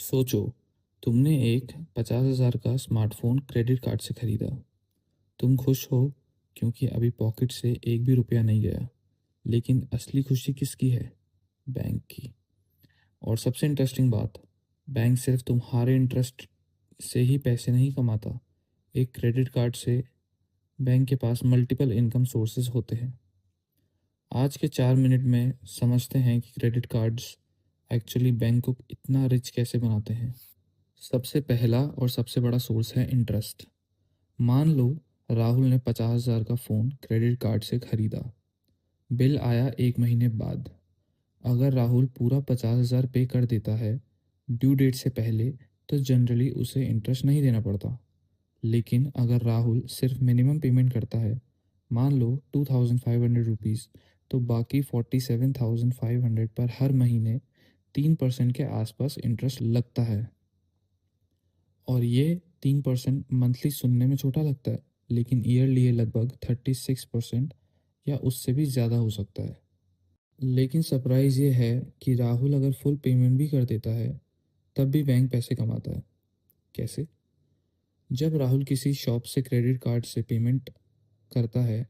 सोचो, तुमने एक 50,000 का स्मार्टफोन क्रेडिट कार्ड से खरीदा। तुम खुश हो क्योंकि अभी पॉकेट से एक भी रुपया नहीं गया। लेकिन असली खुशी किसकी है? बैंक की। और सबसे इंटरेस्टिंग बात, बैंक सिर्फ तुम्हारे इंटरेस्ट से ही पैसे नहीं कमाता। एक क्रेडिट कार्ड से बैंक के पास मल्टीपल इनकम सोर्सेज होते हैं। आज के 4 मिनट में समझते हैं कि क्रेडिट कार्ड्स एक्चुअली बैंक को इतना रिच कैसे बनाते हैं। सबसे पहला और सबसे बड़ा सोर्स है इंटरेस्ट। मान लो राहुल ने 50,000 का फ़ोन क्रेडिट कार्ड से खरीदा। बिल आया 1 महीने बाद। अगर राहुल पूरा 50,000 पे कर देता है ड्यू डेट से पहले, तो जनरली उसे इंटरेस्ट नहीं देना पड़ता। लेकिन अगर राहुल सिर्फ मिनिमम पेमेंट करता है, मान लो 2,500 रुपीज़, तो बाकी 47,500 पर हर महीने 3% के आसपास इंटरेस्ट लगता है। और ये 3% मंथली सुनने में छोटा लगता है, लेकिन ईयरली ये लगभग 36% या उससे भी ज़्यादा हो सकता है। लेकिन सरप्राइज़ ये है कि राहुल अगर फुल पेमेंट भी कर देता है, तब भी बैंक पैसे कमाता है। कैसे? जब राहुल किसी शॉप से क्रेडिट कार्ड से पेमेंट करता है,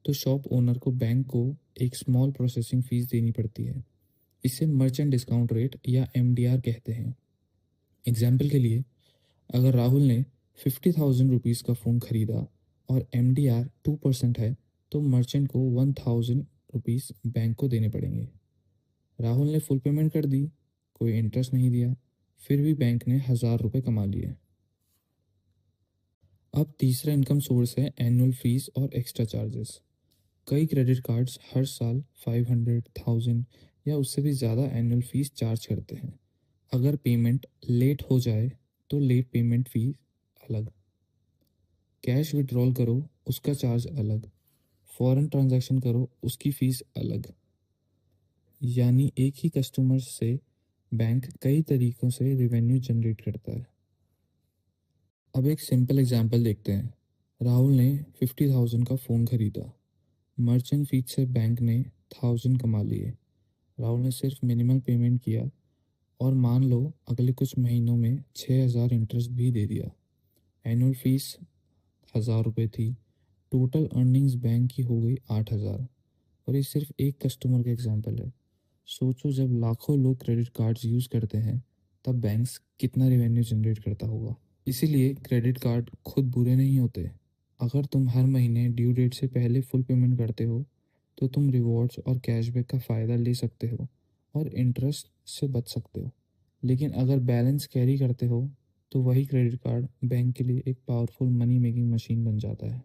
तो शॉप ओनर को बैंक को एक स्मॉल प्रोसेसिंग फ़ीस देनी पड़ती है। इसे मर्चेंट डिस्काउंट रेट या एमडीआर कहते हैं। एग्जाम्पल के लिए, अगर राहुल ने 50,000 रुपीज़ का फ़ोन खरीदा और एमडीआर 2% है, तो मर्चेंट को 1,000 रुपीज़ बैंक को देने पड़ेंगे। राहुल ने फुल पेमेंट कर दी, कोई इंटरेस्ट नहीं दिया, फिर भी बैंक ने 1,000 रुपये कमा लिए। अब तीसरा इनकम सोर्स है एनुअल फीस और एक्स्ट्रा चार्जेस। कई क्रेडिट कार्ड्स हर साल 500, 1000 या उससे भी ज़्यादा एनुअल फीस चार्ज करते हैं। अगर पेमेंट लेट हो जाए तो लेट पेमेंट फीस अलग, कैश विड्रॉल करो उसका चार्ज अलग, फॉरेन ट्रांजैक्शन करो उसकी फ़ीस अलग। यानी एक ही कस्टमर से बैंक कई तरीक़ों से रेवेन्यू जनरेट करता है। अब एक सिंपल एग्जांपल देखते हैं। राहुल ने 50,000 का फ़ोन खरीदा। मर्चेंट फीस से बैंक ने 1,000 कमा लिए। राहुल ने सिर्फ मिनिमम पेमेंट किया और मान लो अगले कुछ महीनों में 6,000 इंटरेस्ट भी दे दिया। एनुअल फीस 1,000 रुपये थी। टोटल अर्निंग्स बैंक की हो गई 8,000। और ये सिर्फ एक कस्टमर का एग्जांपल है। सोचो, जब लाखों लोग क्रेडिट कार्ड्स यूज़ करते हैं, तब बैंक्स कितना रेवेन्यू जनरेट करता होगा। इसीलिए क्रेडिट कार्ड खुद बुरे नहीं होते। अगर तुम हर महीने ड्यू डेट से पहले फुल पेमेंट करते हो, तो तुम रिवॉर्ड्स और कैशबैक का फ़ायदा ले सकते हो और इंटरेस्ट से बच सकते हो। लेकिन अगर बैलेंस कैरी करते हो, तो वही क्रेडिट कार्ड बैंक के लिए एक पावरफुल मनी मेकिंग मशीन बन जाता है।